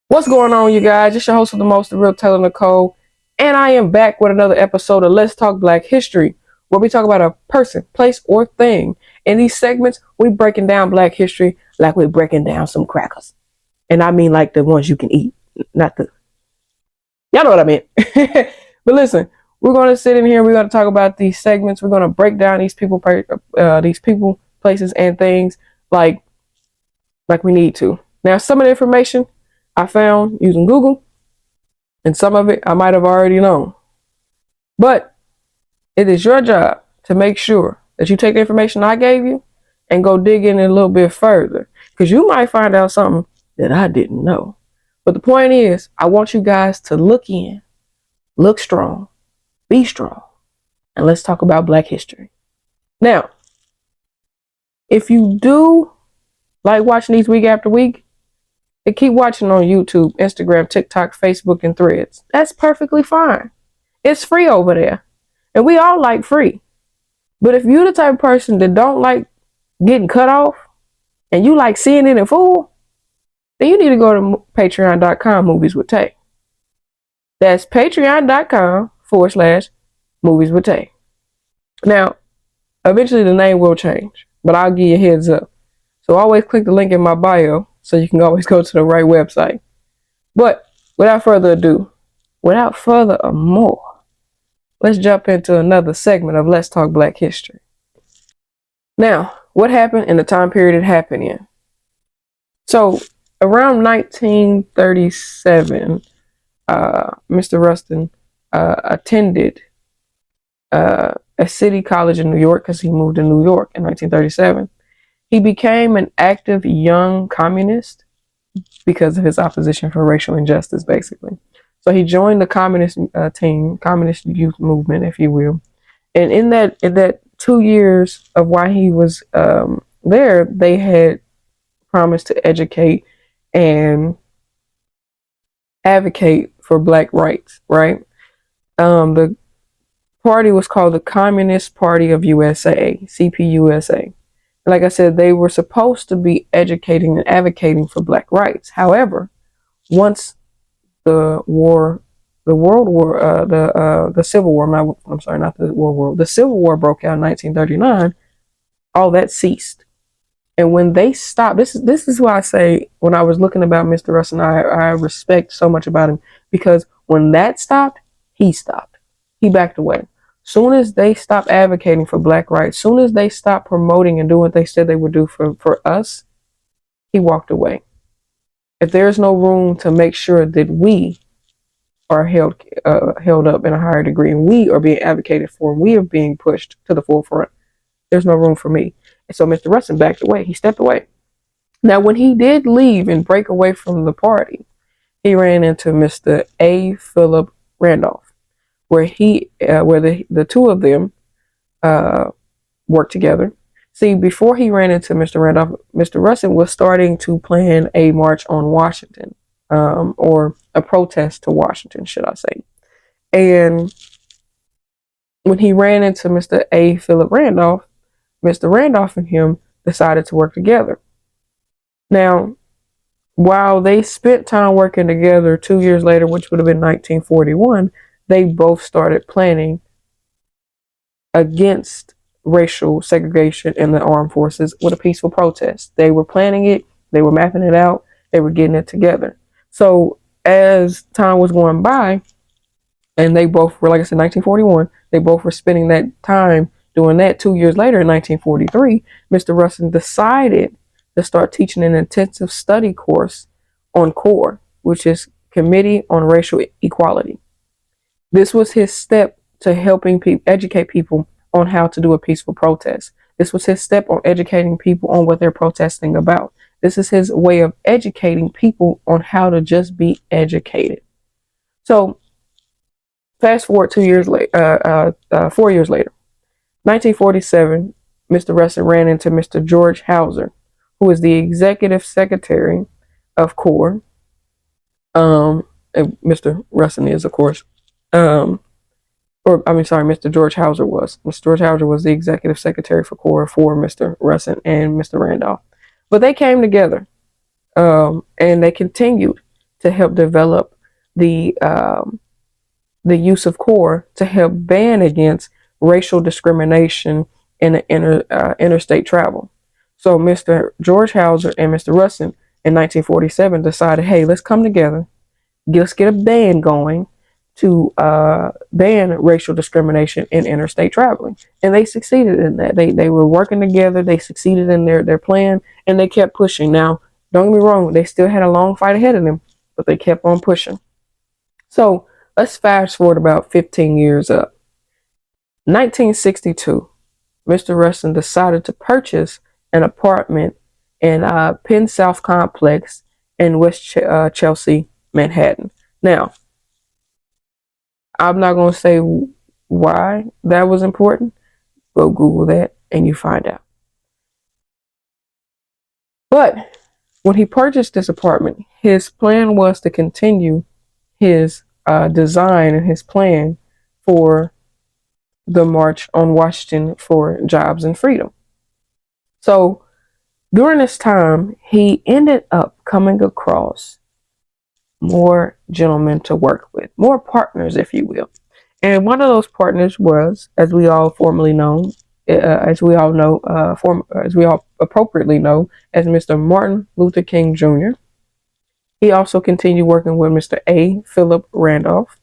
What's going on, you guys? It's your host with the most, the real Taylor Nicole, and I am back with another episode of Let's Talk Black History, where we talk about a person, place, or thing. In these segments, we breaking down Black history like we're breaking down some crackers, and I mean like the ones you can eat, not the y'all know what I meant. But listen, we're going to sit in here. We're going to talk about these segments. We're going to break down these people, places, and things like we need to. Now, some of the information I found using Google, and some of it I might have already known. But it is your job to make sure that you take the information I gave you and go dig in a little bit further, because you might find out something that I didn't know. But the point is, I want you guys to look in, look strong, be strong, and let's talk about Black history. Now, if you do like watching these week after week, and keep watching on YouTube, Instagram, TikTok, Facebook, and Threads. That's perfectly fine. It's free over there. And we all like free. But if you're the type of person that don't like getting cut off and you like seeing it in full, then you need to go to patreon.com movies with Tay. That's patreon.com/movies with Tay. Now, eventually the name will change, but I'll give you a heads up. So always click the link in my bio so you can always go to the right website. But without further ado, without further more, let's jump into another segment of Let's Talk Black History. Now, what happened in the time period it happened in? So around 1937, Mr. Rustin attended a city college in New York, because he moved to New York in 1937. He became an active young communist because of his opposition for racial injustice, basically. So he joined the communist team, communist youth movement, if you will. And in that 2 years of why he was there, they had promised to educate and advocate for Black rights, right? The party was called the Communist Party of USA, CPUSA. Like I said, they were supposed to be educating and advocating for Black rights. However, once the Civil War, not the World War, the Civil War broke out in 1939, all that ceased. And when they stopped, this is why I say, when I was looking about Mr. Rustin, I respect so much about him, because when that stopped, he stopped. He backed away. Soon as they stopped advocating for Black rights, soon as they stopped promoting and doing what they said they would do for us, he walked away. If there's no room to make sure that we are held up in a higher degree, and we are being advocated for, and we are being pushed to the forefront, there's no room for me. And so Mr. Rustin backed away. He stepped away. Now, when he did leave and break away from the party, he ran into Mr. A. Philip Randolph, where the two of them worked together. See, before he ran into Mr. Randolph, Mr. Rustin was starting to plan a march on Washington, or a protest to Washington, should I say. And when he ran into Mr. A. Philip Randolph, Mr. Randolph and him decided to work together. Now, while they spent time working together, 2 years later, which would have been 1941, they both started planning against racial segregation in the armed forces with a peaceful protest. They were planning it, they were mapping it out, they were getting it together. So as time was going by, and they both were, like I said, 1941, they both were spending that time doing that. 2 years later, in 1943, Mr. Rustin decided to start teaching an intensive study course on CORE, which is Committee on Racial Equality. This was his step to helping educate people on how to do a peaceful protest. This was his step on educating people on what they're protesting about. This is his way of educating people on how to just be educated. So, fast forward 4 years later, 1947, Mr. Rustin ran into Mr. George Hauser, who is the executive secretary of CORE. Mr. Rustin is, of course. Mr. George Hauser was. Mr. George Hauser was the executive secretary for CORE for Mr. Rustin and Mr. Randolph. But they came together, and they continued to help develop the use of CORE to help ban against racial discrimination in interstate travel. So Mr. George Hauser and Mr. Rustin in 1947 decided, hey, let's come together, let's get a ban going to ban racial discrimination in interstate traveling. And they succeeded in that. They were working together, they succeeded in their plan, and they kept pushing. Now, don't get me wrong, they still had a long fight ahead of them, but they kept on pushing. So let's fast forward about 15 years up. 1962, Mr. Rustin decided to purchase an apartment in Penn South Complex in West Chelsea, Manhattan. Now, I'm not going to say why that was important. Go Google that and you find out. But when he purchased this apartment, his plan was to continue his design and his plan for the March on Washington for Jobs and Freedom. So during this time, he ended up coming across more gentlemen to work with, more partners, if you will. And one of those partners was, as we all appropriately know, as Mr. Martin Luther King Jr. He also continued working with Mr. A. Philip Randolph.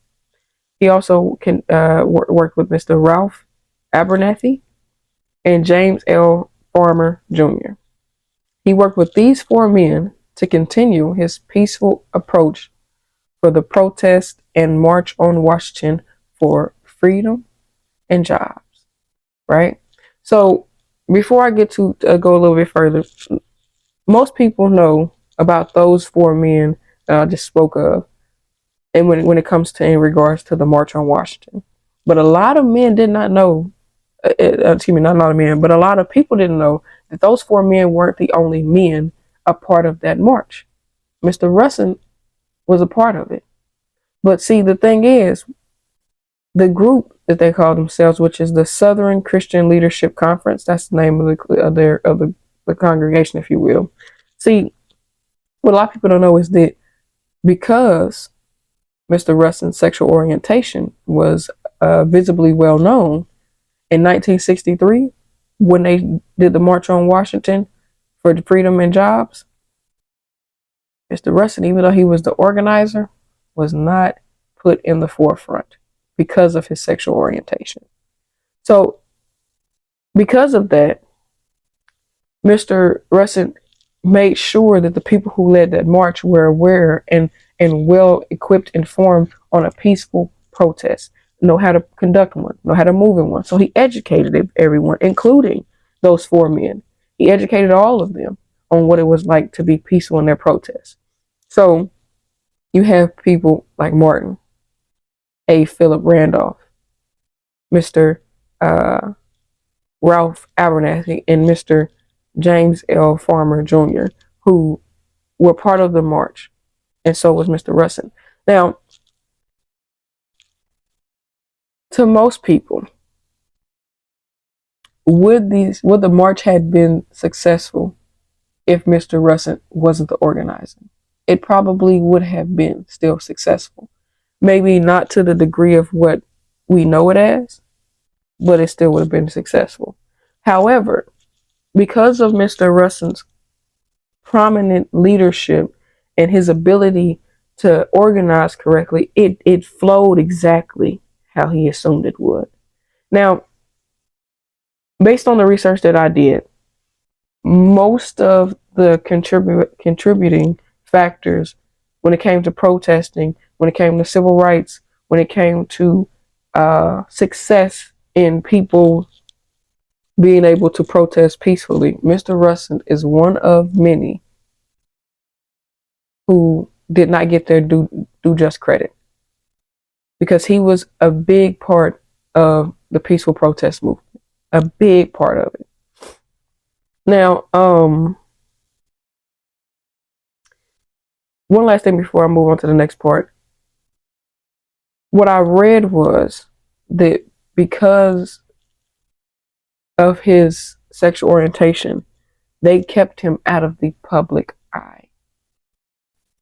He also worked with Mr. Ralph Abernathy and James L. Farmer Jr. He worked with these four men to continue his peaceful approach for the protest and march on Washington for freedom and jobs, right? So before I get to go a little bit further, most people know about those four men that I just spoke of, and when it comes to in regards to the March on Washington. But a lot of men did not know, not a lot of men, but a lot of people didn't know that those four men weren't the only men a part of that march. Mr. Rustin was a part of it. But see, the thing is, the group that they call themselves, which is the Southern Christian Leadership Conference, that's the name of the congregation, if you will. See, what a lot of people don't know is that because Mr. Rustin's sexual orientation was visibly well known, in 1963, when they did the March on Washington for the freedom and jobs, Mr. Rustin, even though he was the organizer, was not put in the forefront because of his sexual orientation. So because of that, Mr. Rustin made sure that the people who led that march were aware and well equipped, informed on a peaceful protest, know how to conduct one, know how to move in one. So he educated everyone, including those four men. He educated all of them on what it was like to be peaceful in their protests. So you have people like Martin A. Philip Randolph, Mr. Ralph Abernathy, and Mr. James L. Farmer Jr., who were part of the march, and so was Mr. Rustin. Now, to most people, would the march had been successful if Mr. Rustin wasn't the organizer? It probably would have been still successful. Maybe not to the degree of what we know it as, but it still would have been successful. However, because of Mr. Rustin's prominent leadership and his ability to organize correctly, it flowed exactly how he assumed it would. Now, based on the research that I did, most of the contributing factors when it came to protesting, when it came to civil rights, when it came to success in people being able to protest peacefully, Mr. Rustin is one of many who did not get their due just credit, because he was a big part of the peaceful protest movement, a big part of it. Now, one last thing before I move on to the next part. What I read was that because of his sexual orientation, they kept him out of the public eye.